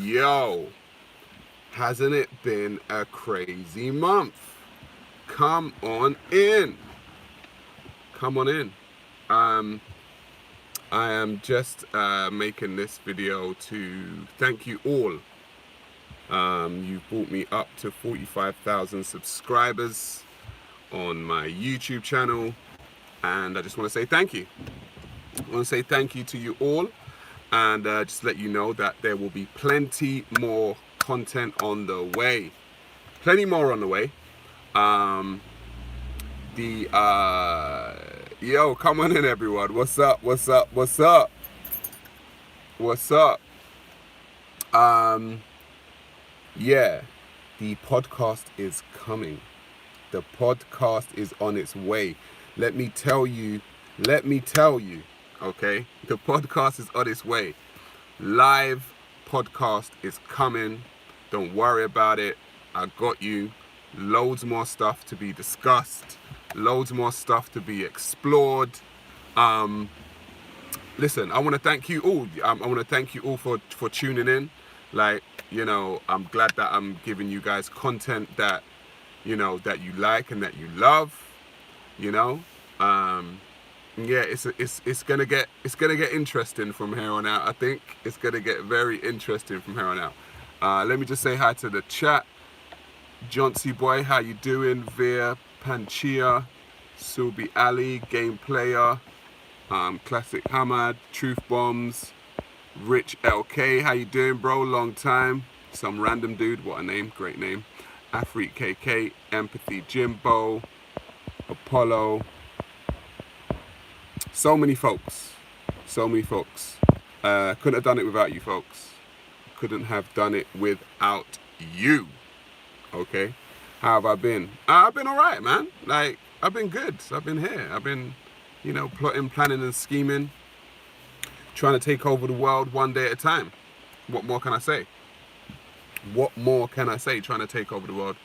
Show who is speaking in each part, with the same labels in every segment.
Speaker 1: Yo, hasn't it been a crazy month? Come on in. Come on in. Um, I am just making this video to thank you all. You've brought me up to 45,000 subscribers on my YouTube channel, and I just want to say thank you. I want to say thank you to you all, and just let you know that there will be plenty more content on the way. Plenty more on the way. Yo, come on in, everyone. What's up? What's up? What's up? What's up? Yeah, the podcast is coming. The podcast is on its way. Let me tell you, okay? The podcast is on its way. Live podcast is coming. Don't worry about it. I got you. Loads more stuff to be discussed. Loads more stuff to be explored. Listen, I want to thank you all. I want to thank you all for tuning in. Like, I'm glad that I'm giving you guys content that, that you like and that you love. Yeah, it's gonna get interesting from here on out. I think it's gonna get very interesting from here on out. Let me just say hi to the chat. Johnsy boy, how you doing? Veer, Panchia, Subi Ali, Game Player, Classic Hamad, Truth Bombs, Rich LK, how you doing, bro? Long time. Some random dude, what a name, great name. Afrik KK, Empathy Jimbo, Apollo. So many folks. Couldn't have done it without you folks. Couldn't have done it without you. Okay? How have I been? I've been alright, man. Like, I've been good. I've been here. I've been, plotting, planning and scheming. Trying to take over the world one day at a time. What more can I say? Trying to take over the world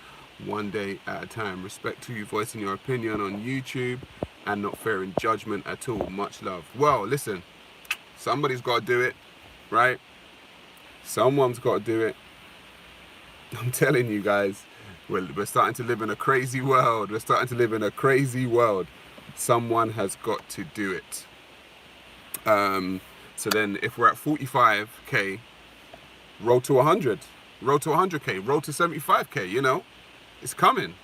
Speaker 1: one day at a time. Respect to you voicing your opinion on YouTube and not fearing judgment at all. Much love. Well, listen. Somebody's got to do it, right? Someone's got to do it. I'm telling you guys, we're starting to live in a crazy world. Someone has got to do it. So then if we're at 45K, roll to 100. Roll to 100K. Roll to 75K, It's coming.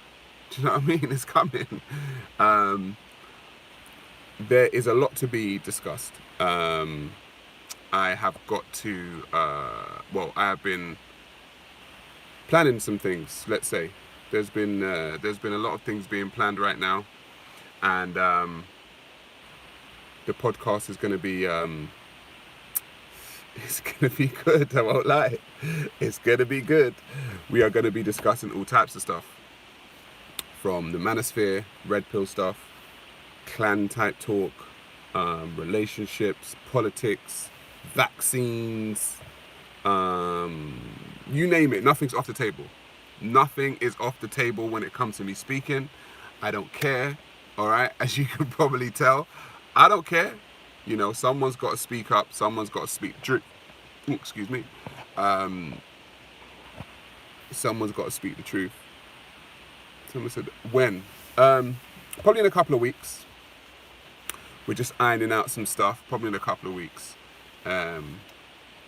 Speaker 1: Do you know what I mean? It's coming. There is a lot to be discussed. I have got to, I have been planning some things, let's say. There's been a lot of things being planned right now. And the podcast is going to be, it's going to be good, I won't lie. It's going to be good. We are going to be discussing all types of stuff. From the manosphere, red pill stuff, clan type talk, relationships, politics, vaccines, you name it, nothing's off the table. Nothing is off the table when it comes to me speaking. I don't care, all right? As you can probably tell, I don't care. Someone's got to speak up. Someone's got to speak the truth. Excuse me. Someone's got to speak the truth. Someone said, when? Probably in a couple of weeks. We're just ironing out some stuff. Probably in a couple of weeks.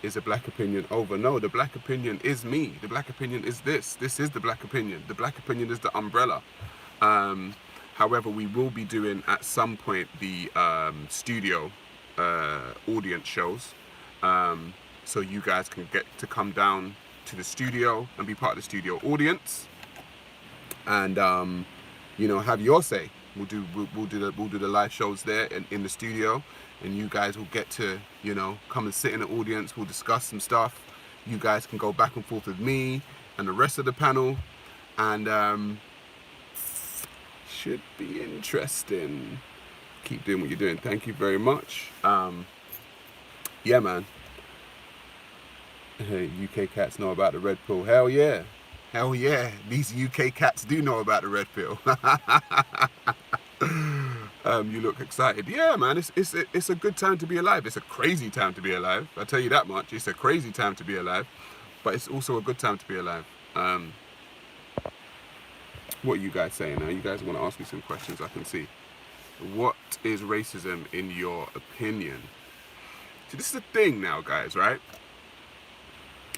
Speaker 1: Is a black opinion over? No, the black opinion is me. The black opinion is this. This is the black opinion. The black opinion is the umbrella. However, we will be doing at some point the studio audience shows. So you guys can get to come down to the studio and be part of the studio audience. And, have your say. We'll do the live shows there in the studio. And you guys will get to, come and sit in the audience. We'll discuss some stuff. You guys can go back and forth with me and the rest of the panel. And should be interesting. Keep doing what you're doing. Thank you very much. Yeah, man. Hey, UK cats know about the red pill. Hell yeah. Hell yeah. These UK cats do know about the red pill. You look excited. Yeah, man, it's a good time to be alive. It's a crazy time to be alive. I'll tell you that much. It's a crazy time to be alive. but it's also a good time to be alive. What are you guys saying now? You guys want to ask me some questions? I can see. What is racism in your opinion? So this is the thing now, guys, right?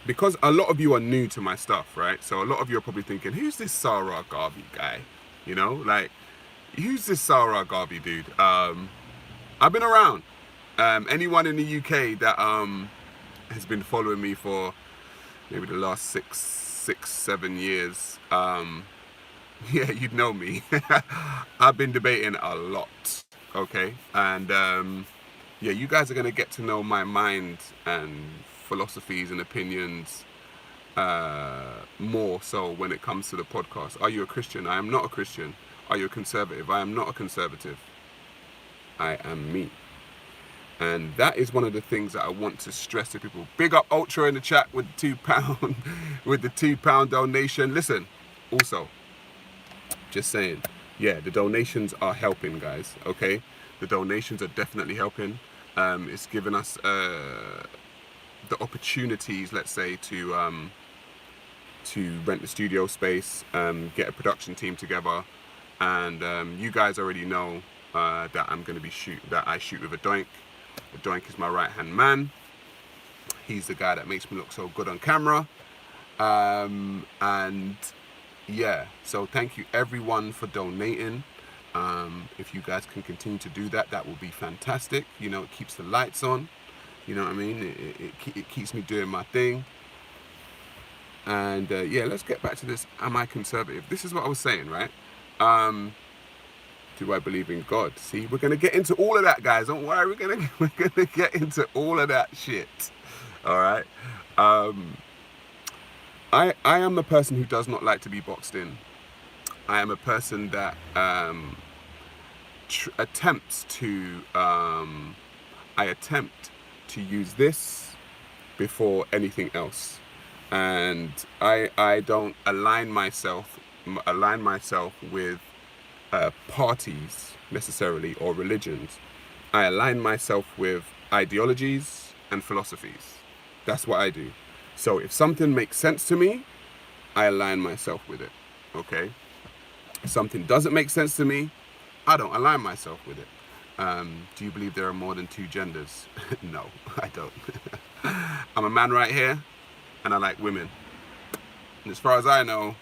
Speaker 1: Because a lot of you are new to my stuff, right? So a lot of you are probably thinking, who's this Sarah Garvey guy? You know, like, who's this Sarah Garvey dude? I've been around. Anyone in the UK that has been following me for maybe the last six, 7 years, yeah, you'd know me. I've been debating a lot, okay? And yeah, you guys are gonna get to know my mind and philosophies and opinions more so when it comes to the podcast. Are you a Christian? I am not a Christian. Are you a conservative? I am not a conservative. I am me. And that is one of the things that I want to stress to people. Big up Ultra in the chat with the £2 with the £2 donation. Listen, also, just saying, yeah, the donations are helping, guys. Okay, the donations are definitely helping. It's given us the opportunities, let's say, to rent the studio space, get a production team together, and you guys already know that I'm going to be I shoot with a Doink. A Doink is my right-hand man. He's the guy that makes me look so good on camera, and yeah, so thank you everyone for donating. If you guys can continue to do that, that will be fantastic. You know, it keeps the lights on. You know what I mean? It keeps me doing my thing. And yeah, let's get back to this. Am I conservative? This is what I was saying, right? Do I believe in God? See, we're gonna get into all of that, guys. Don't worry, we're gonna get into all of that shit. All right. I am a person who does not like to be boxed in. I am a person that attempts to I attempt to use this before anything else, and I don't align myself with parties necessarily or religions. I align myself with ideologies and philosophies. That's what I do. So if something makes sense to me, I align myself with it. Okay. If something doesn't make sense to me, I don't align myself with it. Do you believe there are more than 2 genders? No, I don't. I'm a man right here, and I like women. And as far as I know,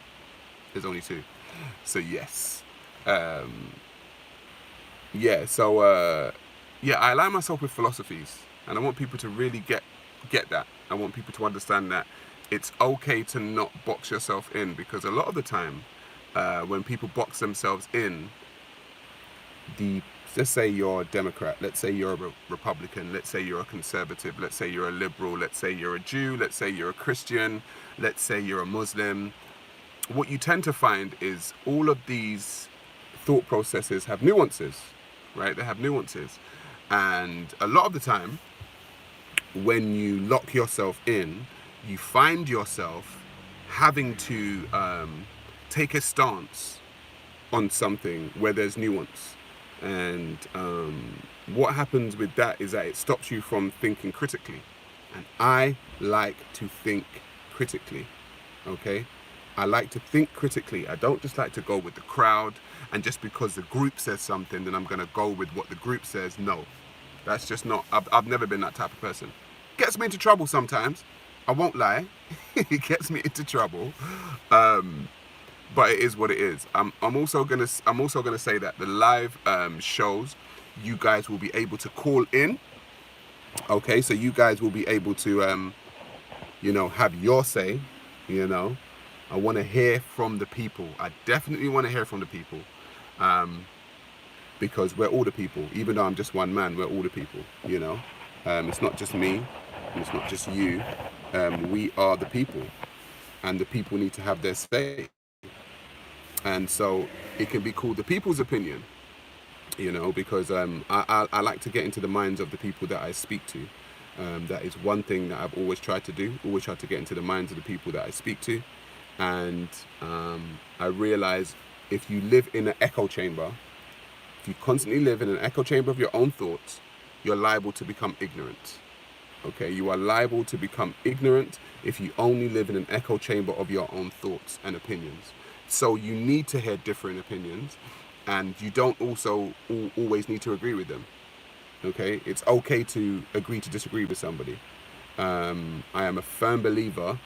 Speaker 1: there's only 2. So yes. Yeah, so yeah, I align myself with philosophies, and I want people to really get that. I want people to understand that it's okay to not box yourself in, because a lot of the time, when people box themselves in, let's say you're a Democrat, let's say you're a Republican, let's say you're a conservative, let's say you're a liberal, let's say you're a Jew, let's say you're a Christian, let's say you're a Muslim. What you tend to find is all of these thought processes have nuances, right? They have nuances. And a lot of the time, when you lock yourself in, you find yourself having to take a stance on something where there's nuance. And what happens with that is that it stops you from thinking critically. And I like to think critically, okay? I like to think critically. I don't just like to go with the crowd, and just because the group says something, then I'm gonna go with what the group says. No, that's just not, I've never been that type of person. Gets me into trouble sometimes, I won't lie. It gets me into trouble, but it is what it is. I'm also gonna say that the live shows, you guys will be able to call in. Okay, so you guys will be able to you know, have your say. You know, I want to hear from the people. I definitely want to hear from the people, because we're all the people. Even though I'm just one man, we're all the people. You know, it's not just me, and it's not just you. We are the people, and the people need to have their say. And so it can be called the people's opinion, you know, because I like to get into the minds of the people that I speak to. That is one thing that I've always tried to do, always try to get into the minds of the people that I speak to. And I realize if you live in an echo chamber, if you constantly live in an echo chamber of your own thoughts, you're liable to become ignorant. Okay, you are liable to become ignorant if you only live in an echo chamber of your own thoughts and opinions. So you need to hear different opinions, and you don't also always need to agree with them. Okay, it's okay to agree to disagree with somebody. I am a firm believer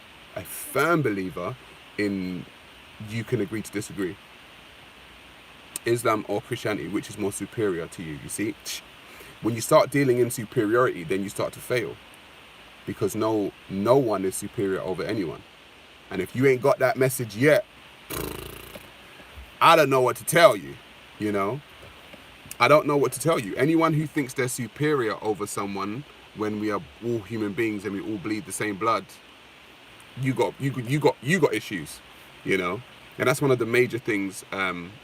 Speaker 1: in you can agree to disagree. Islam or Christianity, which is more superior to you? You see, when you start dealing in superiority, then you start to fail, because no one is superior over anyone. And if you ain't got that message yet, I don't know what to tell you. You know, I don't know what to tell you. Anyone who thinks they're superior over someone, when we are all human beings and we all bleed the same blood, you got issues, you know. And that's one of the major things.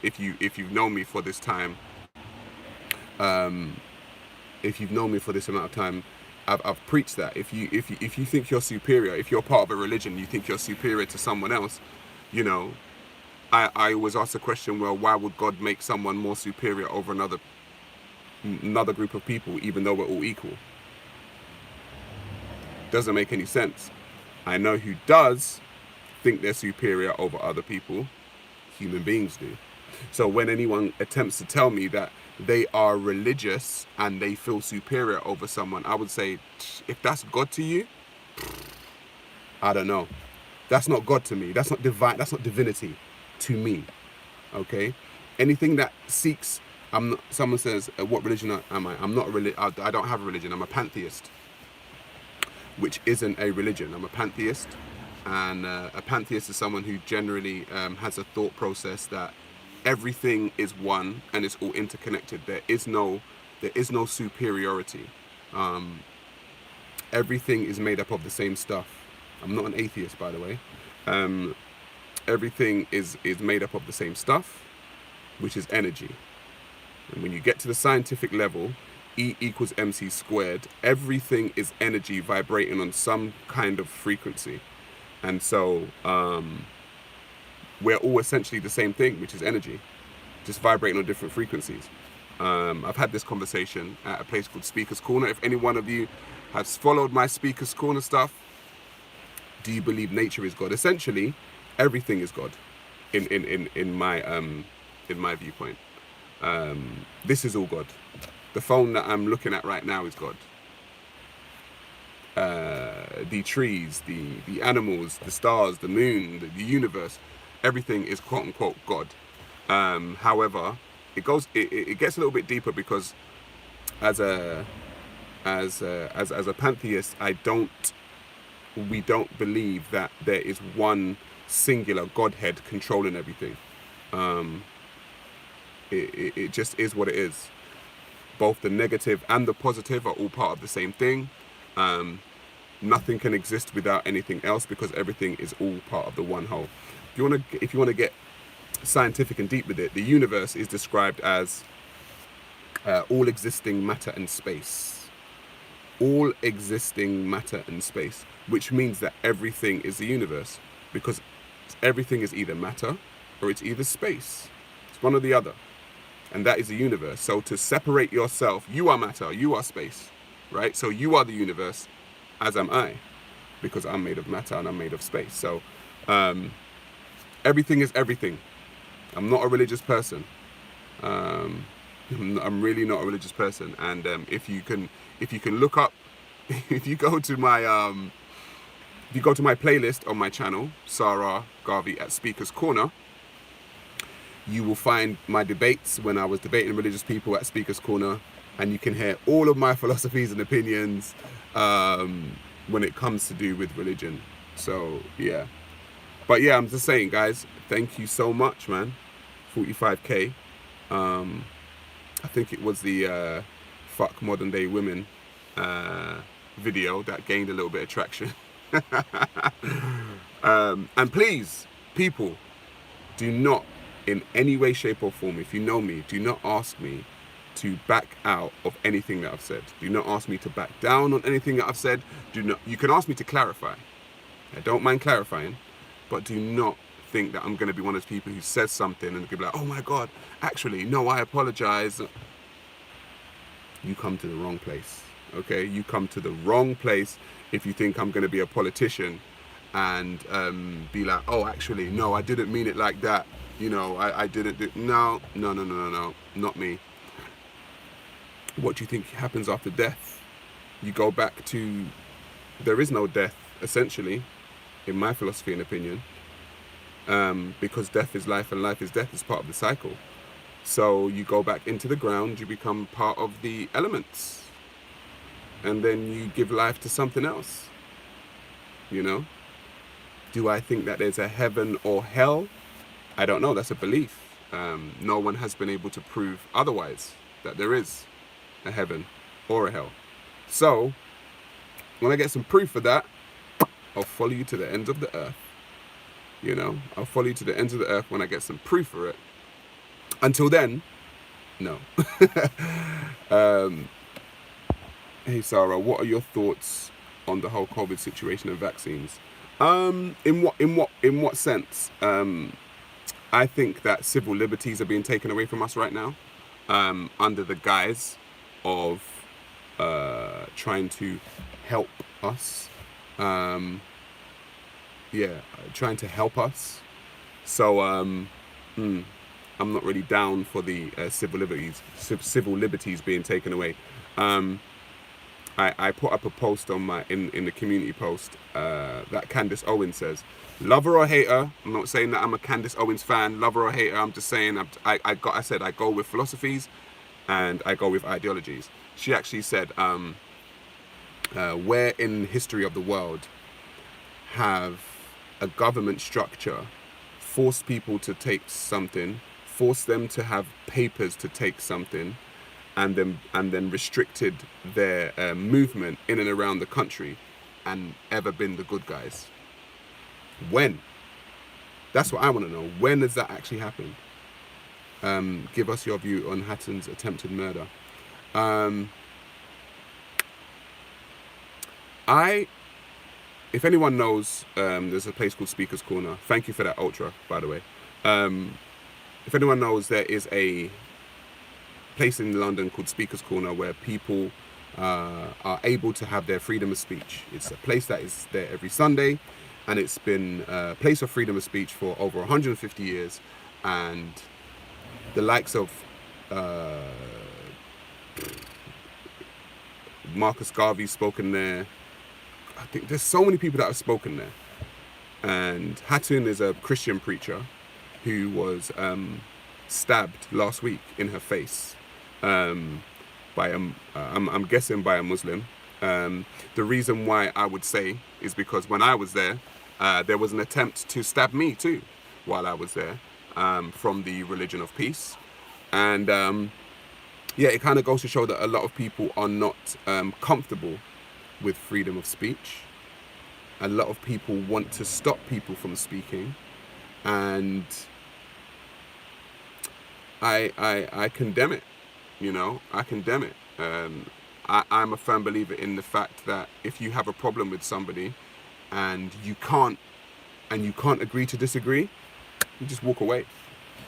Speaker 1: If you've known me for this time, if you've known me for this amount of time, I've preached that. If you think you're superior, if you're part of a religion, you think you're superior to someone else, you know, I always ask the question, well, why would God make someone more superior over another group of people, even though we're all equal? Doesn't make any sense. I know who does think they're superior over other people. Human beings do. So when anyone attempts to tell me that they are religious and they feel superior over someone, I would say, if that's God to you, I don't know. That's not God to me. That's not divine. That's not divinity to me. Okay? Anything that seeks, someone says, what religion am I? I'm not I don't have a religion. I'm a pantheist, which isn't a religion. I'm a pantheist. And a pantheist is someone who generally has a thought process that everything is one and it's all interconnected. There is no superiority. Everything is made up of the same stuff. I'm not an atheist, by the way. Everything is made up of the same stuff, which is energy. And when you get to the scientific level, E equals MC squared. Everything is energy vibrating on some kind of frequency. And so we're all essentially the same thing, which is energy, just vibrating on different frequencies. I've had this conversation at a place called Speaker's Corner. If any one of you has followed my Speaker's Corner stuff, do you believe nature is God? Essentially, everything is God in my viewpoint. This is all God. The phone that I'm looking at right now is God. The trees, the animals, the stars, the moon, the universe, everything is quote unquote God. However, it gets a little bit deeper, because as a pantheist, we don't believe that there is one singular Godhead controlling everything. It just is what it is. Both the negative and the positive are all part of the same thing. Nothing can exist without anything else, because everything is all part of the one whole. If you want to get scientific and deep with it, the universe is described as all existing matter and space. All existing matter and space, which means that everything is the universe, because everything is either matter or it's either space. It's one or the other. And that is the universe. So to separate yourself, you are matter, you are space, right? So you are the universe, as am I, because I'm made of matter and I'm made of space. So everything is everything. I'm not a religious person. I'm really not a religious person. And if you can look up, if you go to my playlist on my channel, Sarah Garvey at Speaker's Corner, you will find my debates when I was debating religious people at Speaker's Corner, and you can hear all of my philosophies and opinions when it comes to do with religion. So yeah, but yeah, I'm just saying, guys, thank you so much, man. 45k. I think it was the fuck modern day women video that gained a little bit of traction. And please, people, do not in any way, shape or form, if you know me, do not ask me to back out of anything that I've said. Do not ask me to back down on anything that I've said. You can ask me to clarify. I don't mind clarifying, but do not think that I'm going to be one of those people who says something and be like, oh my God, actually, no, I apologize. You come to the wrong place. Okay, you come to the wrong place if you think I'm going to be a politician and be like, oh, actually, no, I didn't mean it like that. You know, I didn't do. No, no, no, no, no, no, not me. What do you think happens after death? You go back to, there is no death, essentially, in my philosophy and opinion, because death is life and life is death, is part of the cycle. So you go back into the ground, you become part of the elements, and then you give life to something else. You know? Do I think that there's a heaven or hell? I don't know. That's a belief. No one has been able to prove otherwise, that there is a heaven or a hell. So, when I get some proof of that, I'll follow you to the ends of the earth. You know? I'll follow you to the ends of the earth when I get some proof for it. Until then, no. Hey Sarah, what are your thoughts on the whole COVID situation and vaccines? In what sense? I think that civil liberties are being taken away from us right now, under the guise of trying to help us. Trying to help us. So I'm not really down for the civil liberties being taken away. I put up a post on my in the community post that Candace Owens says, love her or hate her. I'm not saying that I'm a Candace Owens fan, love her or hate her. I'm just saying I go with philosophies and I go with ideologies. She actually said, where in history of the world have a government structure forced people to take something, forced them to have papers to take something, and then restricted their movement in and around the country, and ever been the good guys? When? That's what I want to know. When has that actually happened? Give us your view on Hatton's attempted murder. If anyone knows, there's a place called Speaker's Corner. Thank you for that ultra, by the way. If anyone knows, there is a place in London called Speaker's Corner where people are able to have their freedom of speech. It's a place that is there every Sunday, and it's been a place of freedom of speech for over 150 years. And the likes of Marcus Garvey spoken there. I think there's so many people that have spoken there. And Hatton is a Christian preacher who was stabbed last week in her face by I'm guessing by a Muslim. The reason why I would say is because when I was there was an attempt to stab me too while I was there, from the Religion of Peace. And it kind of goes to show that a lot of people are not comfortable with freedom of speech. A lot of people want to stop people from speaking, and I condemn it. You know, I condemn it. I'm a firm believer in the fact that if you have a problem with somebody and you can't agree to disagree, you just walk away.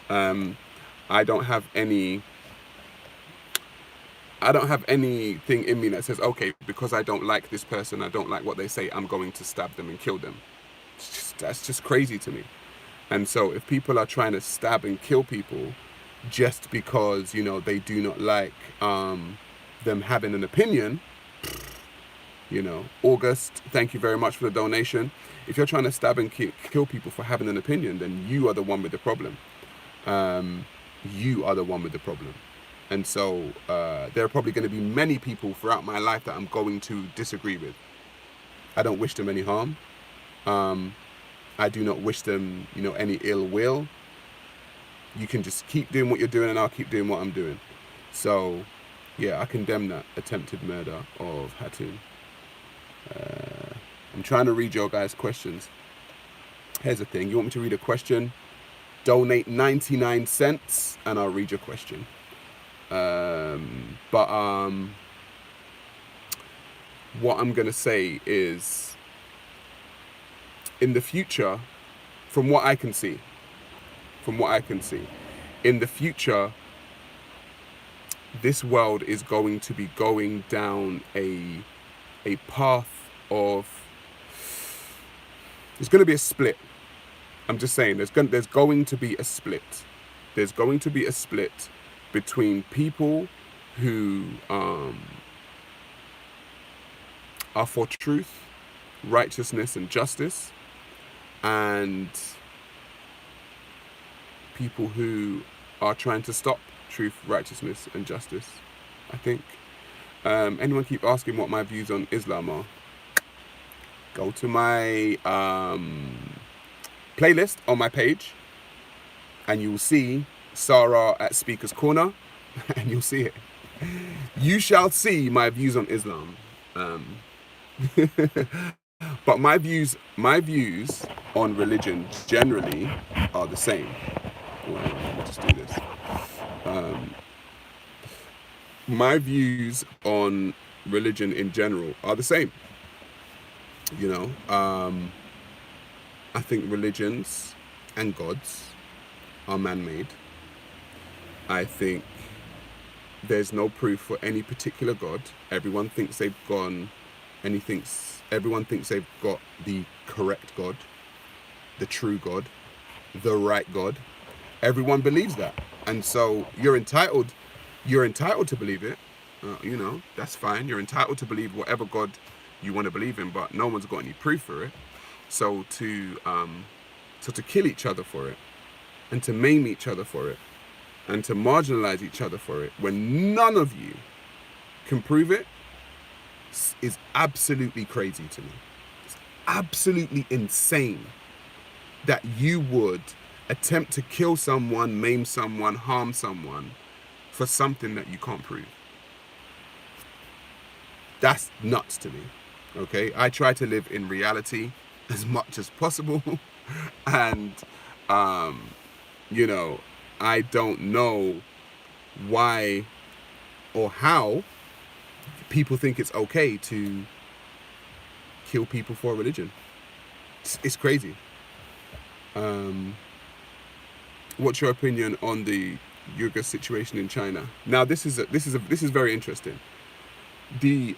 Speaker 1: I don't have anything in me that says, okay, because I don't like this person, I don't like what they say, I'm going to stab them and kill them. That's just crazy to me. And so if people are trying to stab and kill people just because, you know, they do not like them having an opinion, you know, August, thank you very much for the donation. If you're trying to stab and kill people for having an opinion, then you are the one with the problem. You are the one with the problem. And so there are probably going to be many people throughout my life that I'm going to disagree with. I don't wish them any harm. I do not wish them, you know, any ill will. You can just keep doing what you're doing and I'll keep doing what I'm doing. So, yeah, I condemn that attempted murder of Hatton. I'm trying to read your guys' questions. Here's the thing. You want me to read a question? Donate 99 cents and I'll read your question. What I'm going to say is, in the future, from what I can see, in the future, this world is going to be going down a path of, there's going to be a split. I'm just saying, there's going to be a split. There's going to be a split between people who are for truth, righteousness, and justice, and people who are trying to stop truth, righteousness, and justice, I think. Anyone keep asking what my views on Islam are? Go to my playlist on my page, and you'll see Sarah at Speaker's Corner, and you'll see it. You shall see my views on Islam. But my views on religion generally are the same. Well, let me just do this. My views on religion in general are the same. You know, I think religions and gods are man-made. I think there's no proof for any particular god. Everyone thinks they've got the correct God, the true God, the right God. Everyone believes that, and so you're entitled to believe it. You know, that's fine. You're entitled to believe whatever God you want to believe in, but no one's got any proof for it. So to kill each other for it, and to maim each other for it, and to marginalize each other for it, when none of you can prove it, is absolutely crazy to me. It's absolutely insane that you would attempt to kill someone, maim someone, harm someone for something that you can't prove. That's nuts to me. Okay, I try to live in reality as much as possible, and you know, I don't know why or how people think it's okay to kill people for a religion. It's crazy. What's your opinion on the Uyghur situation in China? Now, this is very interesting. The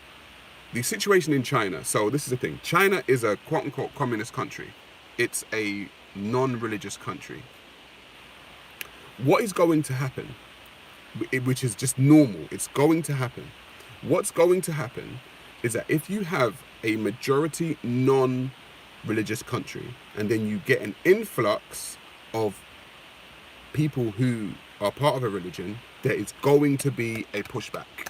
Speaker 1: situation in China. So this is the thing. China is a quote-unquote communist country. It's a non-religious country. What is going to happen, which is just normal, it's going to happen. What's going to happen is that if you have a majority non-religious country, and then you get an influx of people who are part of a religion, there is going to be a pushback.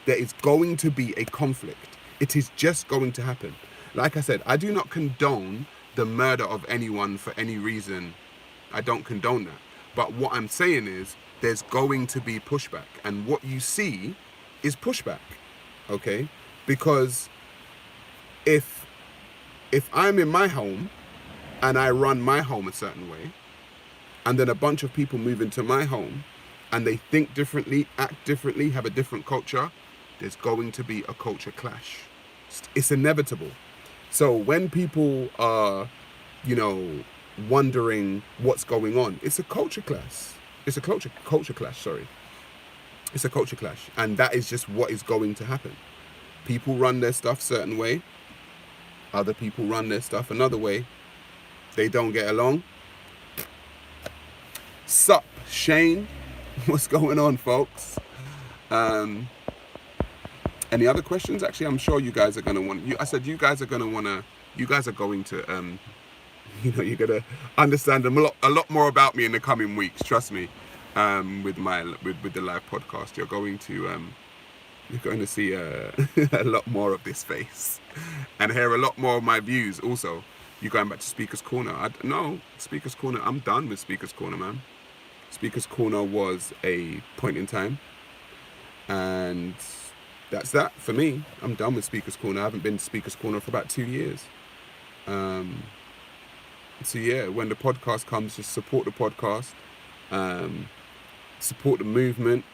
Speaker 1: There is going to be a conflict. It is just going to happen. Like I said, I do not condone the murder of anyone for any reason. I don't condone that. But what I'm saying is there's going to be pushback. And what you see is pushback, okay? Because if I'm in my home and I run my home a certain way, and then a bunch of people move into my home and they think differently, act differently, have a different culture, there's going to be a culture clash. It's inevitable. So when people are, you know, wondering what's going on, it's a culture clash. It's a culture clash, sorry. It's a culture clash. And that is just what is going to happen. People run their stuff a certain way. Other people run their stuff another way. They don't get along. Sup, Shane? What's going on, folks? Any other questions? Actually, I'm sure you guys are going to want... I said you guys are going to want to... You guys are going to... you know, you're going to understand a lot more about me in the coming weeks. Trust me. With the live podcast, you're going to see a lot more of this face and hear a lot more of my views. Also, you're going back to Speaker's Corner. No, Speaker's Corner. I'm done with Speaker's Corner, man. Speaker's Corner was a point in time, and that's that for me. I'm done with Speaker's Corner. I haven't been to Speaker's Corner for about 2 years. So yeah, when the podcast comes, just support the podcast, support the movement,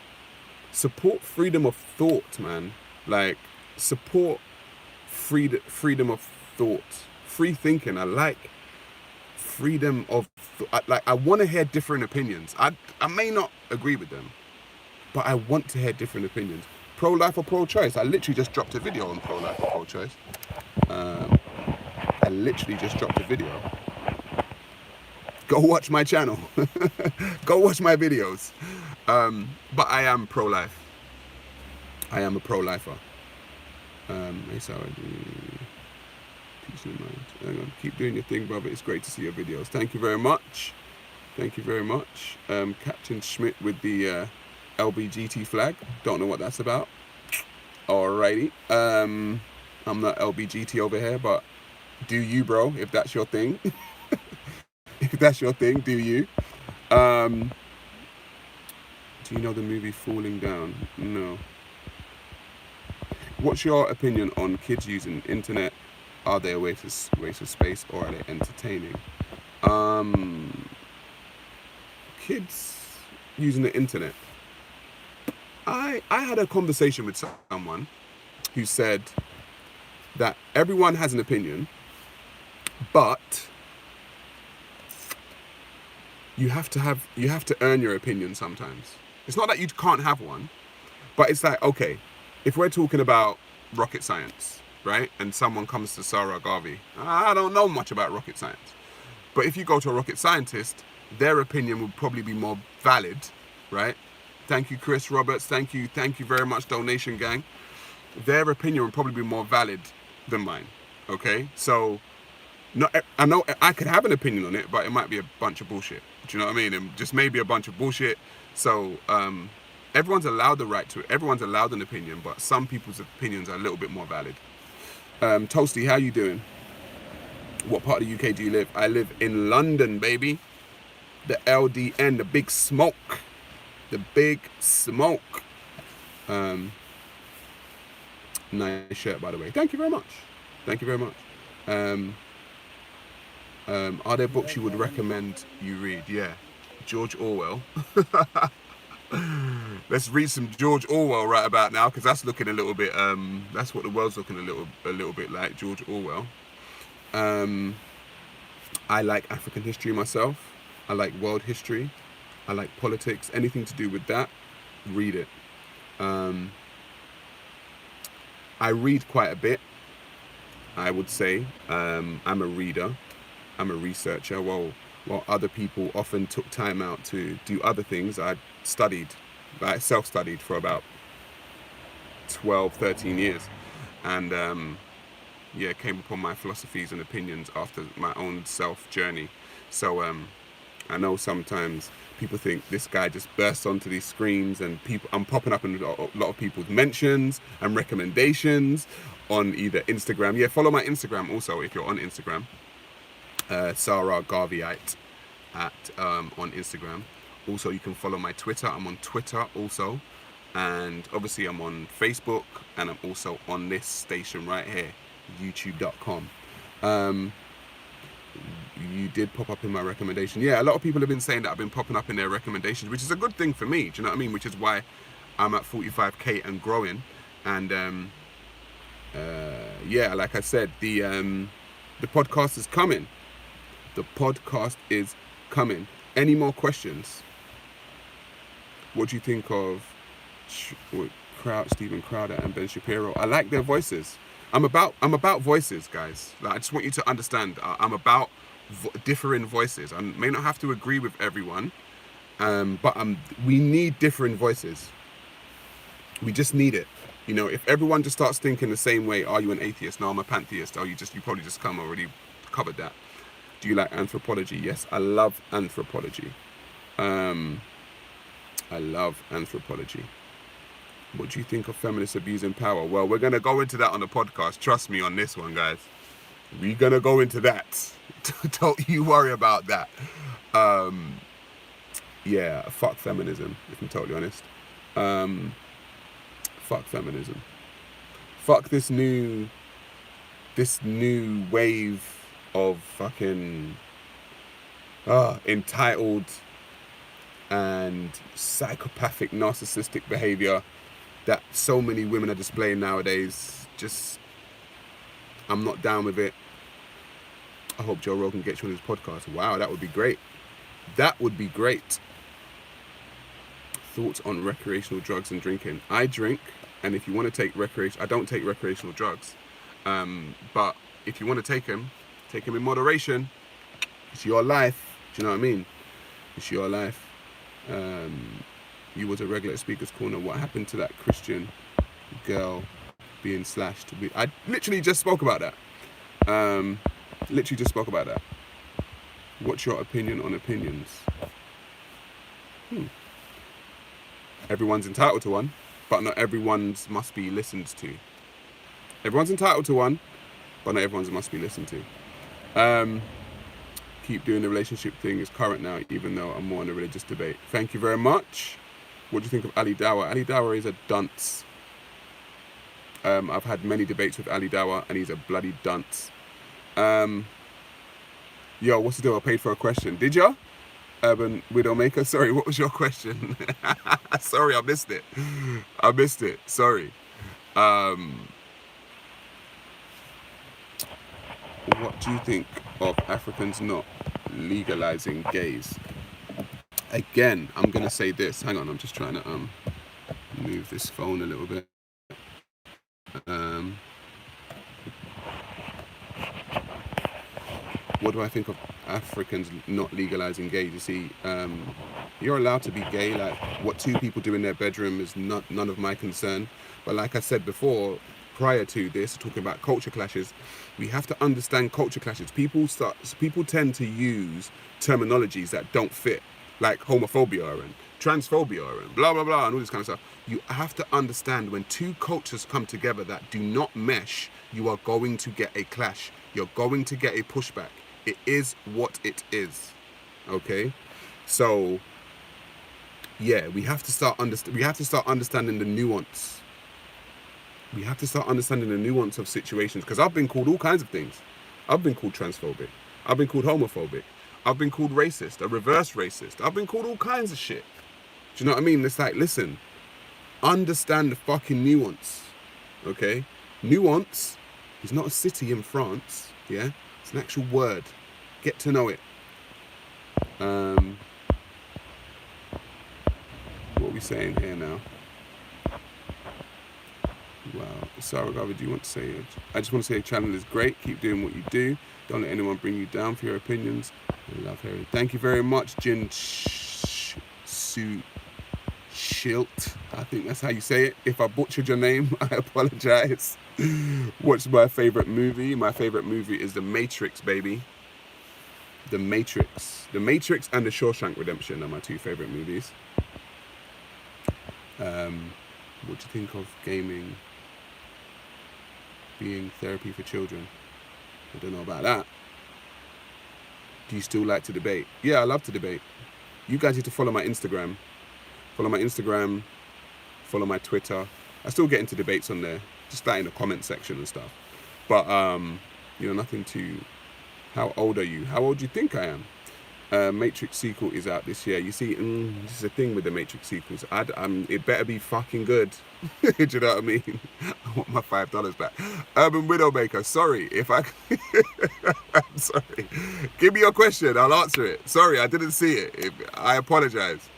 Speaker 1: support freedom of thought, man. Like, support freedom of thought, free thinking. I like freedom of I want to hear different opinions. I may not agree with them, but I want to hear different opinions. Pro-life or pro-choice? I literally just dropped a video on pro-life or pro-choice. I literally just dropped a video. Go watch my channel. Go watch my videos. But I am pro-life. I am a pro-lifer. Peace in mind. Hang on. Keep doing your thing, brother. It's great to see your videos. Thank you very much. Thank you very much. Captain Schmidt with the LBGT flag. Don't know what that's about. Alrighty. I'm not LBGT over here, but do you, bro? If that's your thing. If that's your thing, do you? Do you know the movie Falling Down? No. What's your opinion on kids using the internet? Are they a waste of space, or are they entertaining? Kids using the internet. I had a conversation with someone who said that everyone has an opinion, but you have to earn your opinion sometimes. It's not that you can't have one, but it's like, okay, if we're talking about rocket science, right? And someone comes to Sarah Garvey, I don't know much about rocket science. But if you go to a rocket scientist, their opinion would probably be more valid, right? Thank you, Chris Roberts. Thank you very much, donation gang. Their opinion would probably be more valid than mine, okay? So, I know I could have an opinion on it, but it might be a bunch of bullshit. Do you know what I mean? And just maybe a bunch of bullshit. So, everyone's allowed the right to it. Everyone's allowed an opinion, but some people's opinions are a little bit more valid. Toasty, how you doing? What part of the UK do you live? I live in London, baby. The LDN, the big smoke. The big smoke. Nice shirt, by the way. Thank you very much. Thank you very much. Are there books you would recommend you read? Yeah. George Orwell. Let's read some George Orwell right about now, because that's looking a little bit, that's what the world's looking a little bit like, George Orwell. I like African history myself. I like world history. I like politics. Anything to do with that, read it. I read quite a bit, I would say. I'm a reader. I'm a researcher. While other people often took time out to do other things, I studied, I self-studied for about 12, 13 years. And came upon my philosophies and opinions after my own self-journey. So I know sometimes people think this guy just bursts onto these screens and I'm popping up in a lot of people's mentions and recommendations on either Instagram. Yeah, follow my Instagram also if you're on Instagram. Sarah Garveyite on Instagram. Also, you can follow my Twitter. I'm on Twitter also. And obviously I'm on Facebook, and I'm also on this station right here, youtube.com. You did pop up in my recommendation. Yeah, a lot of people have been saying that I've been popping up in their recommendations, which is a good thing for me. Do you know what I mean? Which is why I'm at 45k and growing. And like I said, the podcast is coming. The podcast is coming. Any more questions? What do you think of Stephen Crowder and Ben Shapiro? I like their voices. I'm about voices, guys. Like, I just want you to understand. I'm about differing voices. I may not have to agree with everyone, but we need different voices. We just need it. You know, if everyone just starts thinking the same way, are you an atheist? No, I'm a pantheist. Oh, you probably just already covered that. Do you like anthropology? Yes, I love anthropology. I love anthropology. What do you think of feminists abusing power? Well, we're going to go into that on the podcast. Trust me on this one, guys. We're going to go into that. Don't you worry about that. Fuck feminism, if I'm totally honest. Fuck feminism. Fuck this new wave of fucking entitled and psychopathic narcissistic behavior that so many women are displaying nowadays. I'm not down with it. I hope Joe Rogan gets you on his podcast. Wow, that would be great. That would be great. Thoughts on recreational drugs and drinking? I drink, and if you want to take I don't take recreational drugs. But if you want to take them in moderation. It's your life. Do you know what I mean? It's your life. You was a regular at Speaker's Corner. What happened to that Christian girl being slashed? I literally just spoke about that. What's your opinion on opinions? Everyone's entitled to one, but not everyone's must be listened to. Everyone's entitled to one, but not everyone's must be listened to. Keep doing the relationship thing is current now, even though I'm more on a religious debate. Thank you very much. What do you think of Ali Dawah? Ali Dawah is a dunce. I've had many debates with Ali Dawah, and he's a bloody dunce. Yo, what's the deal? I paid for a question. Did ya? Urban Widowmaker? Sorry, what was your question? Sorry, I missed it. Sorry. What do you think of Africans not legalizing gays? Again, I'm going to say this. Hang on, I'm just trying to move this phone a little bit. What do I think of Africans not legalizing gays? You see, you're allowed to be gay. Like, what two people do in their bedroom is none of my concern. But like I said before, prior to this, talking about culture clashes, we have to understand culture clashes. People tend to use terminologies that don't fit, like homophobia and transphobia and blah, blah, blah, and all this kind of stuff. You have to understand when two cultures come together that do not mesh, you are going to get a clash. You're going to get a pushback. It is what it is, okay? So, yeah, we have to start understanding the nuance. We have to start understanding the nuance of situations, because I've been called all kinds of things. I've been called transphobic. I've been called homophobic. I've been called racist, a reverse racist. I've been called all kinds of shit. Do you know what I mean? It's like, listen, understand the fucking nuance, okay? Nuance is not a city in France, yeah? It's an actual word. Get to know it. What are we saying here now? Wow. Sarah Garvey, do you want to say it? I just want to say channel is great. Keep doing what you do. Don't let anyone bring you down for your opinions. I love hearing. Thank you very much, Jin Su Schilt. I think that's how you say it. If I butchered your name, I apologize. What's my favorite movie? My favorite movie is The Matrix, baby. The Matrix. The Matrix and The Shawshank Redemption are my two favorite movies. What do you think of gaming being therapy for children? I don't know about that. Do you still like to debate? Yeah, I love to debate. You guys need to follow my Instagram. Follow my Twitter. I still get into debates on there, just that in the comment section and stuff. But, nothing too... How old are you? How old do you think I am? Matrix sequel is out this year. You see, this is the thing with the Matrix sequels. It better be fucking good. Do you know what I mean? I want my $5 back. Urban Widowmaker, sorry if I... I'm sorry. Give me your question, I'll answer it. Sorry, I didn't see it. I apologize.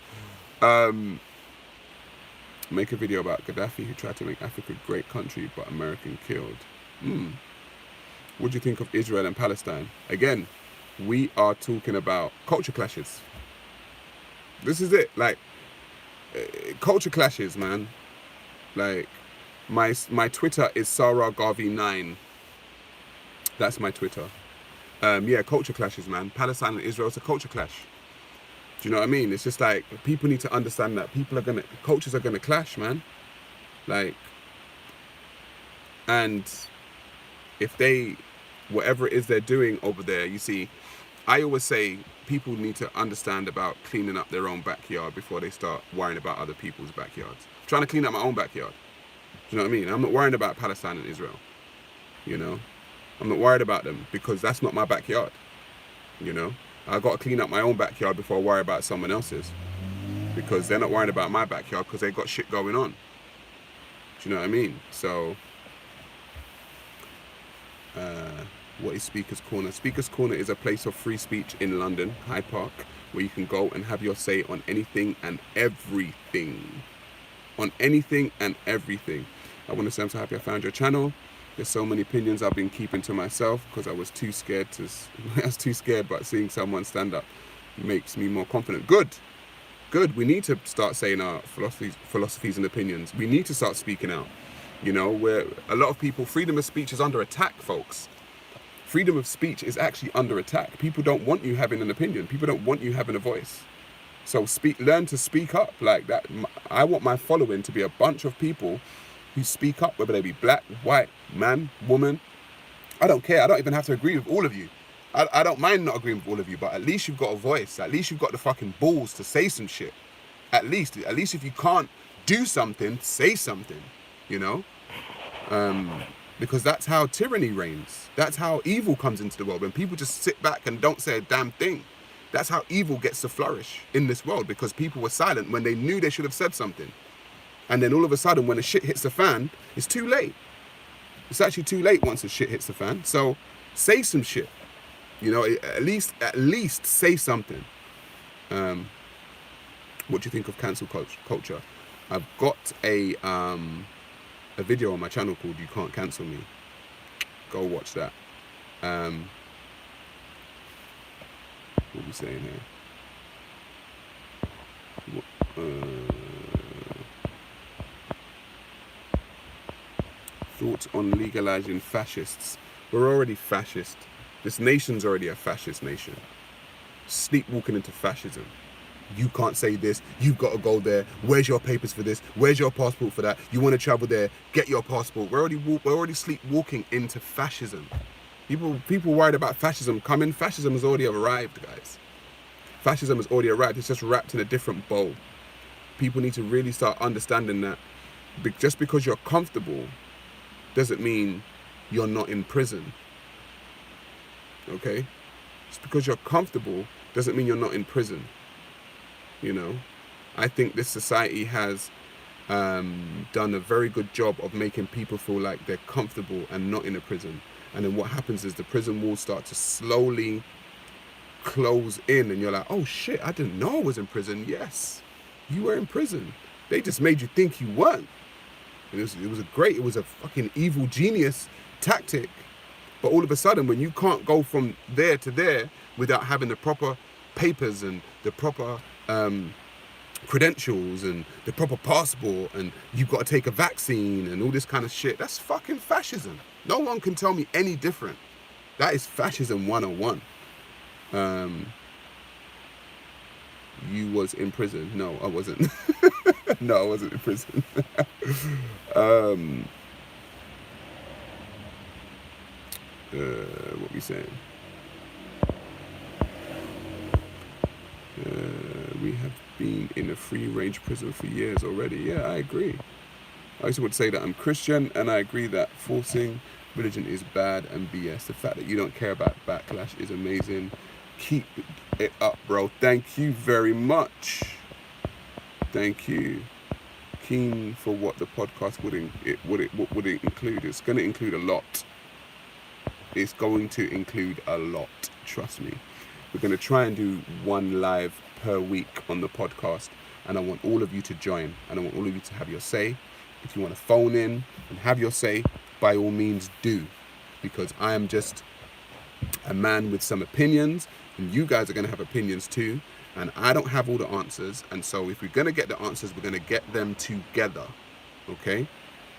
Speaker 1: Make a video about Gaddafi who tried to make Africa a great country, but American killed. What do you think of Israel and Palestine? Again, we are talking about culture clashes. This is it. Like, culture clashes, man. Like, my Twitter is Sarah Garvey 9. That's my Twitter. Yeah, culture clashes, man. Palestine and Israel is a culture clash. Do you know what I mean? It's just like, people need to understand that cultures are gonna clash, man. Like, and if whatever it is they're doing over there, you see, I always say people need to understand about cleaning up their own backyard before they start worrying about other people's backyards. I'm trying to clean up my own backyard. Do you know what I mean? I'm not worrying about Palestine and Israel. You know? I'm not worried about them because that's not my backyard. You know? I got to clean up my own backyard before I worry about someone else's. Because they're not worried about my backyard because they've got shit going on. Do you know what I mean? So, what is Speaker's Corner? Speaker's Corner is a place of free speech in London, Hyde Park, where you can go and have your say on anything and everything. On anything and everything. I want to say I'm so happy I found your channel. There's so many opinions I've been keeping to myself because I was too scared but seeing someone stand up makes me more confident. Good. We need to start saying our philosophies and opinions. We need to start speaking out. You know, where a lot of people, freedom of speech is under attack, folks. Freedom of speech is actually under attack. People don't want you having an opinion. People don't want you having a voice. So learn to speak up like that. I want my following to be a bunch of people who speak up, whether they be black, white, man, woman. I don't care. I don't even have to agree with all of you. I don't mind not agreeing with all of you, but at least you've got a voice. At least you've got the fucking balls to say some shit. At least if you can't do something, say something, you know? Because that's how tyranny reigns. That's how evil comes into the world. When people just sit back and don't say a damn thing. That's how evil gets to flourish in this world, because people were silent when they knew they should have said something. And then all of a sudden, when the shit hits the fan, it's too late. It's actually too late once the shit hits the fan. So say some shit. You know, at least say something. What do you think of cancel culture? I've got a video on my channel called "You Can't Cancel Me." Go watch that. What are we saying here? Thoughts on legalizing fascists? We're already fascist. This nation's already a fascist nation. Sleepwalking into fascism. You can't say this. You've got to go there. Where's your papers for this? Where's your passport for that? You want to travel there? Get your passport. We're already sleepwalking into fascism. People worried about fascism coming. Fascism has already arrived, guys. Fascism has already arrived. It's just wrapped in a different bowl. People need to really start understanding that just because you're comfortable doesn't mean you're not in prison. Okay? Just because you're comfortable doesn't mean you're not in prison. You know? I think this society has done a very good job of making people feel like they're comfortable and not in a prison. And then what happens is the prison walls start to slowly close in, and you're like, oh shit, I didn't know I was in prison. Yes, you were in prison. They just made you think you weren't. It was a fucking evil genius tactic. But all of a sudden, when you can't go from there to there without having the proper papers and the proper credentials and the proper passport, and you've got to take a vaccine and all this kind of shit, that's fucking fascism. No one can tell me any different. That is fascism 101. You was in prison. No, I wasn't. No, I wasn't in prison. What we saying? We have been in a free-range prison for years already. Yeah, I agree. I also would say that I'm Christian, and I agree that forcing religion is bad and BS. The fact that you don't care about backlash is amazing. Keep it up, bro. Thank you very much. Thank you. Keen for what the podcast would it include? It's going to include a lot. It's going to include a lot. Trust me. We're going to try and do one live per week on the podcast, and I want all of you to join, and I want all of you to have your say. If you want to phone in and have your say, by all means do, because I am just a man with some opinions, and you guys are going to have opinions too, and I don't have all the answers. And so if we're going to get the answers, we're going to get them together. Okay?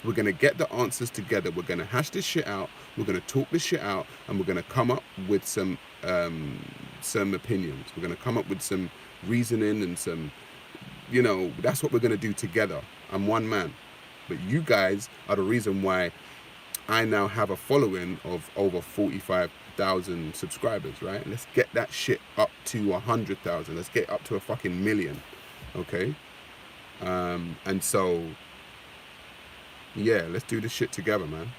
Speaker 1: We're going to get the answers together. We're going to hash this shit out. We're going to talk this shit out, and we're going to come up with some opinions. We're going to come up with some reasoning and some, that's what we're going to do together. I'm one man. But you guys are the reason why I now have a following of over 45,000 subscribers, right? Let's get that shit up to 100,000. Let's get up to a fucking million, okay? And so, yeah, let's do this shit together, man.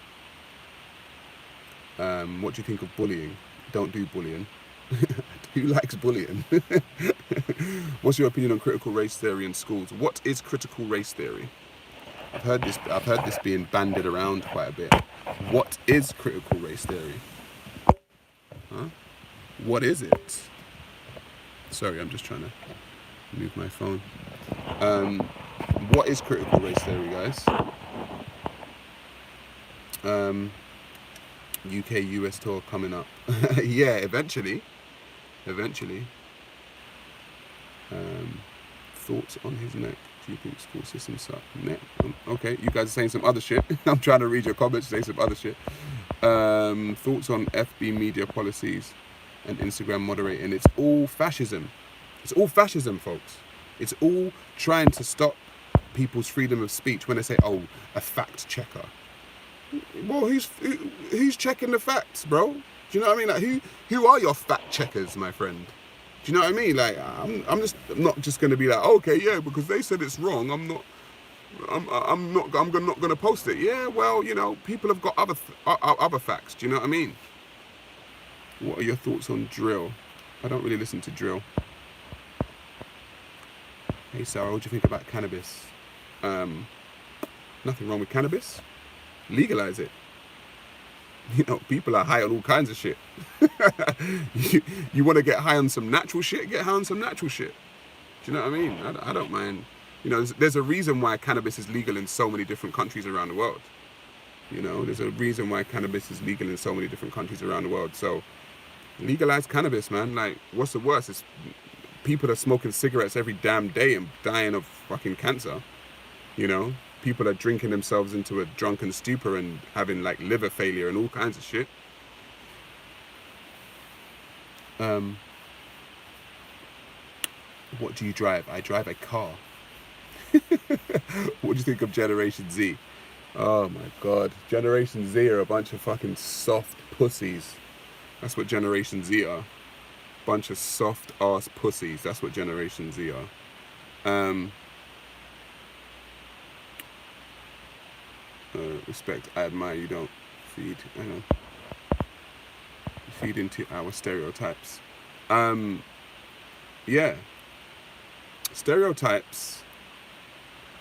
Speaker 1: What do you think of bullying? Don't do bullying. Who likes bullying? What's your opinion on critical race theory in schools? What is critical race theory? I've heard this being bandied around quite a bit. What is critical race theory? Huh? What is it? Sorry, I'm just trying to move my phone. What is critical race theory, guys? UK US tour coming up. Yeah, eventually. Thoughts on his neck? Do you think school system suck? Neck? Okay, you guys are saying some other shit. I'm trying to read your comments, say some other shit. Thoughts on FB media policies and Instagram moderating? It's all fascism. It's all fascism, folks. It's all trying to stop people's freedom of speech when they say, oh, a fact checker. Well, who's checking the facts, bro? Do you know what I mean? Like, who are your fact checkers, my friend? Do you know what I mean? Like, I'm not just gonna be like, okay, yeah, because they said it's wrong. I'm not gonna post it. Yeah, well, you know, people have got other facts. Do you know what I mean? What are your thoughts on drill? I don't really listen to drill. Hey Sarah, what do you think about cannabis? Nothing wrong with cannabis. Legalize it. You know, people are high on all kinds of shit. you want to get high on some natural shit? Get high on some natural shit. Do you know what I mean? I don't mind. You know, there's a reason why cannabis is legal in so many different countries around the world. You know, there's a reason why cannabis is legal in so many different countries around the world. So, legalize cannabis, man. Like, what's the worst? It's people are smoking cigarettes every damn day and dying of fucking cancer. You know? People are drinking themselves into a drunken stupor and having like liver failure and all kinds of shit. What do you drive? I drive a car. What do you think of Generation Z? Oh my God. Generation Z are a bunch of fucking soft pussies. That's what Generation Z are. Bunch of soft ass pussies. That's what Generation Z are. Respect, I admire you don't feed into our stereotypes. Yeah, stereotypes.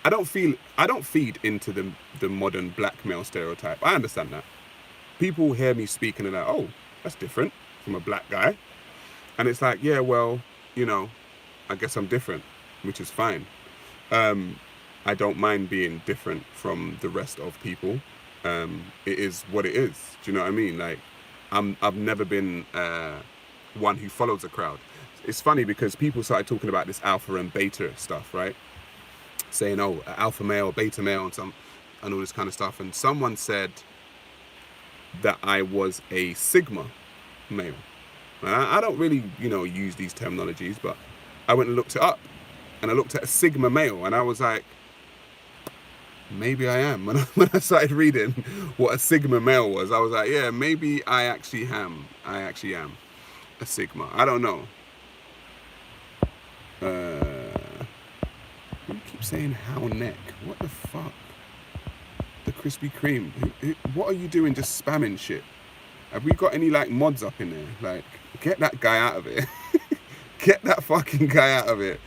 Speaker 1: I don't feed into the modern black male stereotype. I understand that. People hear me speak and they're like, oh, that's different from a black guy. And it's like, yeah, well, you know, I guess I'm different, which is fine. I don't mind being different from the rest of people. It is what it is. Do you know what I mean? Like, I've never been one who follows a crowd. It's funny because people started talking about this alpha and beta stuff, right? Saying, oh, alpha male, beta male, and all this kind of stuff. And someone said that I was a sigma male. And I don't really, you know, use these terminologies, but I went and looked it up. And I looked at a sigma male, and I was like, maybe I am. When I started reading what a sigma male was, I was like, yeah, maybe I actually am a sigma. I don't know. You keep saying how neck. What the fuck? The Krispy Kreme. What are you doing just spamming shit? Have we got any like mods up in there? Like, get that guy out of it. Get that fucking guy out of it.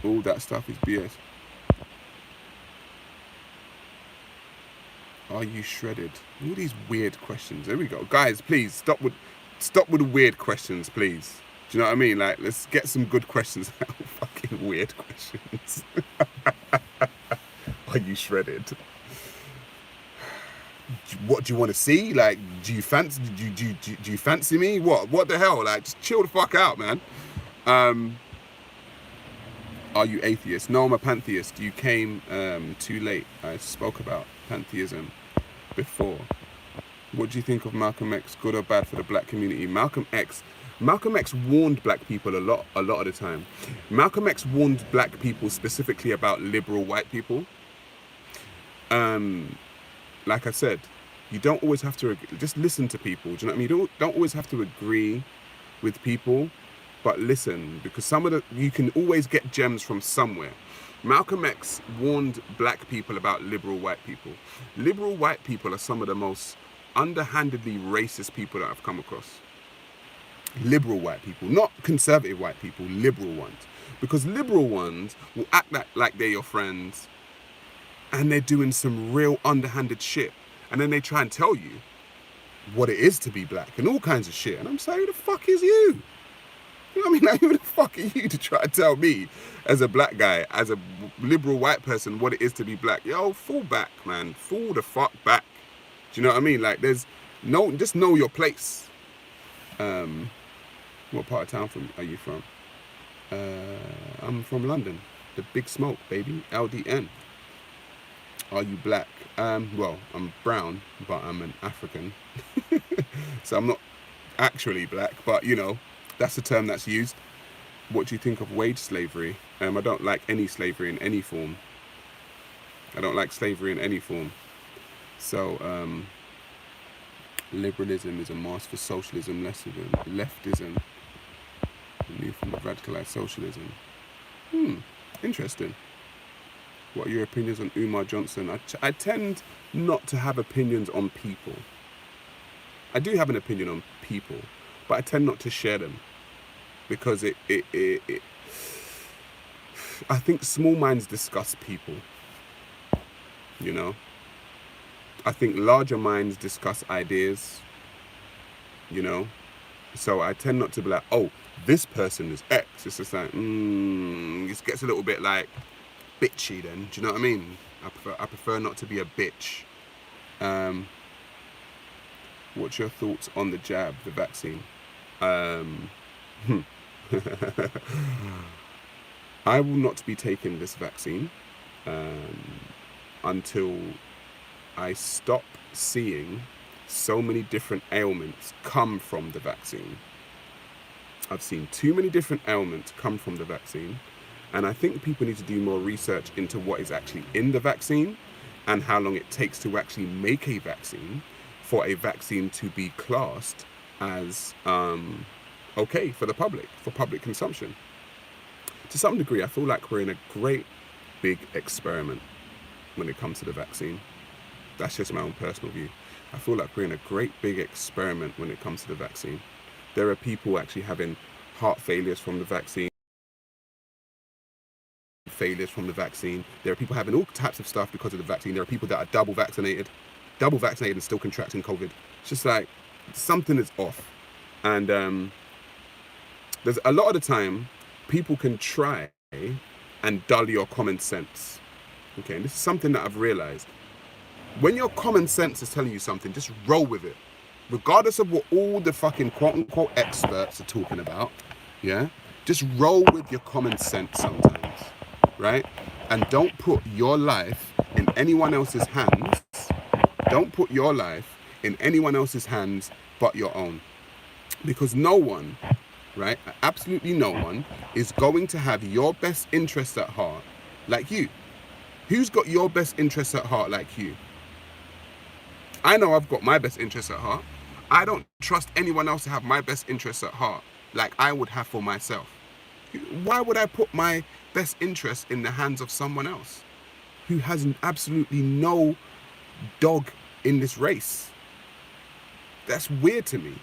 Speaker 1: All that stuff is BS. Are you shredded? All these weird questions. There we go. Guys, please stop with the weird questions, please. Do you know what I mean? Like, let's get some good questions out. Fucking weird questions. Are you shredded? What do you want to see? Like, do you fancy me? What the hell? Like, just chill the fuck out, man. Are you atheist? No, I'm a pantheist. You came too late. I spoke about pantheism before. What do you think of Malcolm X? Good or bad for the black community? Malcolm X warned black people a lot of the time. Malcolm X warned black people specifically about liberal white people. Like I said, you don't always have to just listen to people. Do you know what I mean? You don't always have to agree with people, but listen, because you can always get gems from somewhere. Malcolm X warned black people about liberal white people. Liberal white people are some of the most underhandedly racist people that I've come across. Liberal white people, not conservative white people, liberal ones. Because liberal ones will act like they're your friends and they're doing some real underhanded shit. And then they try and tell you what it is to be black and all kinds of shit. And I'm saying, who the fuck is you? You know what I mean? Like, who the fuck are you to try to tell me, as a black guy, as a liberal white person, what it is to be black? Yo, fall back, man. Fall the fuck back. Do you know what I mean? Like, just know your place. What part of town are you from? I'm from London. The Big Smoke, baby. LDN. Are you black? Well, I'm brown, but I'm an African. So I'm not actually black, but you know, that's the term that's used. What do you think of wage slavery? I don't like any slavery in any form. I don't like slavery in any form. So, liberalism is a mask for socialism, leftism, new form of radicalized socialism. Interesting. What are your opinions on Umar Johnson? I tend not to have opinions on people. I do have an opinion on people, but I tend not to share them because I think small minds discuss people, you know. I think larger minds discuss ideas, you know. So I tend not to be like, oh, this person is X. It's just like, it gets a little bit like bitchy then. Do you know what I mean? I prefer not to be a bitch. What's your thoughts on the jab, the vaccine? I will not be taking this vaccine until I stop seeing so many different ailments come from the vaccine. I've seen too many different ailments come from the vaccine, and I think people need to do more research into what is actually in the vaccine and how long it takes to actually make a vaccine for a vaccine to be classed as okay for the public, for public consumption. To some degree, I feel like we're in a great big experiment when it comes to the vaccine. That's just my own personal view. I feel like we're in a great big experiment when it comes to the vaccine. There are people actually having heart failures from the vaccine, There are people having all types of stuff because of the vaccine. There are people that are double vaccinated and still contracting COVID. It's just like something is off. And there's a lot of the time people can try and dull your common sense. Okay, and this is something that I've realized. When your common sense is telling you something, just roll with it. Regardless of what all the fucking quote-unquote experts are talking about, yeah? Just roll with your common sense sometimes, right? And don't put your life in anyone else's hands. Don't put your life in anyone else's hands but your own. Because no one, right, absolutely no one, is going to have your best interests at heart like you. Who's got your best interests at heart like you? I know I've got my best interests at heart. I don't trust anyone else to have my best interests at heart like I would have for myself. Why would I put my best interests in the hands of someone else who has absolutely no dog in this race? That's weird to me.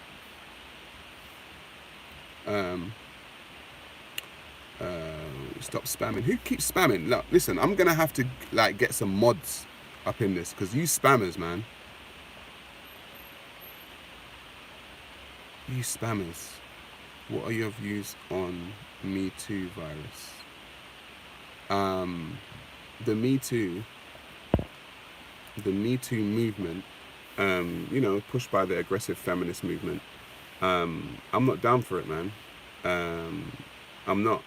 Speaker 1: Stop spamming. Who keeps spamming? Look, listen, I'm gonna have to like get some mods up in this because you spammers, man. You spammers. What are your views on Me Too virus? The Me Too movement, you know, pushed by the aggressive feminist movement. I'm not down for it, man. I'm not.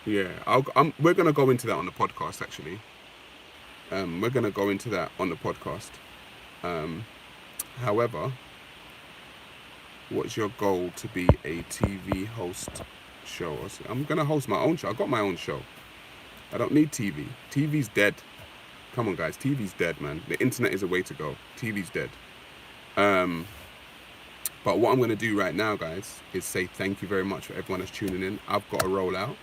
Speaker 1: Yeah, we're gonna go into that on the podcast. Actually, we're gonna go into that on the podcast. However, what's your goal to be a TV host show? I'm gonna host my own show. I got my own show. I don't need TV. TV's dead. Come on, guys. TV's dead, man. The internet is a way to go. TV's dead. But what I'm going to do right now, guys, is say thank you very much for everyone that's tuning in. I've got a roll out.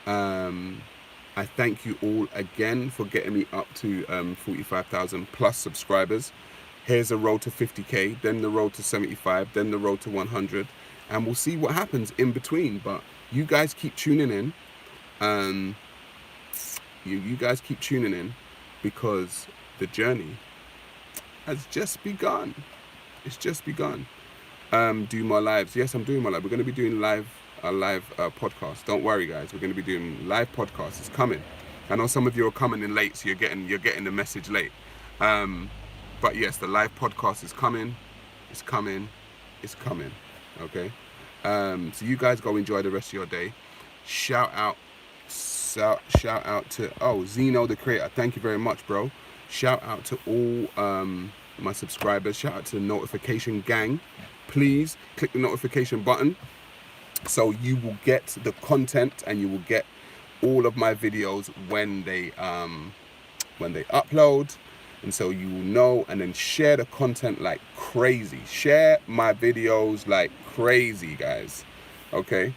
Speaker 1: I thank you all again for getting me up to 45,000 plus subscribers. Here's a road to 50k, then the road to 75, then the road to 100, and we'll see what happens in between. But you guys keep tuning in. You guys keep tuning in because the journey has just begun. It's just begun. Do more lives. Yes, I'm doing my live. We're going to be doing a live podcast. Don't worry, guys. We're going to be doing live podcasts. It's coming. I know some of you are coming in late, so you're getting the message late. But yes, the live podcast is coming. It's coming. It's coming. Okay. So you guys go enjoy the rest of your day. Shout out to Zeno the creator. Thank you very much, bro. Shout out to all my subscribers. Shout out to the notification gang. Please click the notification button so you will get the content and you will get all of my videos when they upload, and so you will know. And then share the content like crazy. Share my videos like crazy, guys. Okay.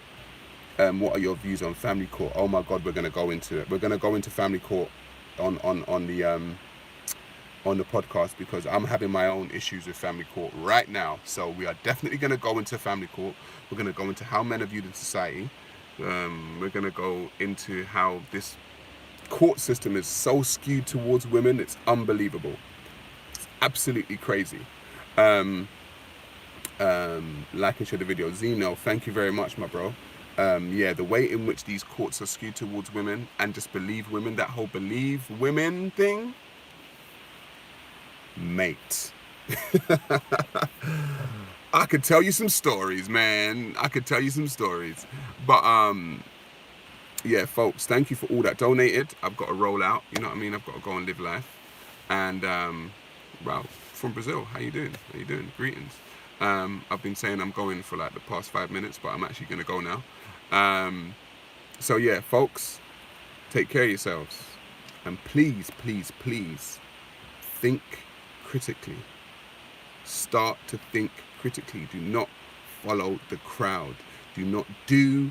Speaker 1: What are your views on family court? Oh my God, we're gonna go into it. We're gonna go into family court on the podcast, because I'm having my own issues with family court right now. So we are definitely gonna go into family court. We're gonna go into how men are viewed in society. We're gonna go into how this court system is so skewed towards women. It's unbelievable. It's absolutely crazy. Like and share the video. Zeno, thank you very much, my bro. Yeah, the way in which these courts are skewed towards women and just believe women, that whole believe women thing, mate. I could tell you some stories, man. I could tell you some stories. But yeah, folks, thank you for all that donated. I've got to roll out, you know what I mean? I've got to go and live life. And well, from Brazil, how you doing? How you doing? Greetings. I've been saying I'm going for like the past 5 minutes, but I'm actually gonna go now. So yeah, folks, take care of yourselves. And please, please, please think critically. Start to think critically. Do not follow the crowd. Do not do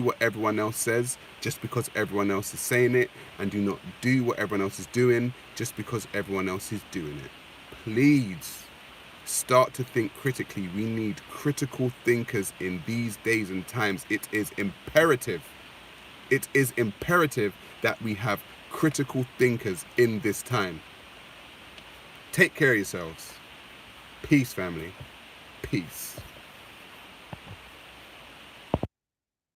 Speaker 1: what everyone else says just because everyone else is saying it, and do not do what everyone else is doing just because everyone else is doing it. Please start to think critically. We need critical thinkers in these days and times. It is imperative. It is imperative that we have critical thinkers in this time. Take care of yourselves. Peace, family. Peace.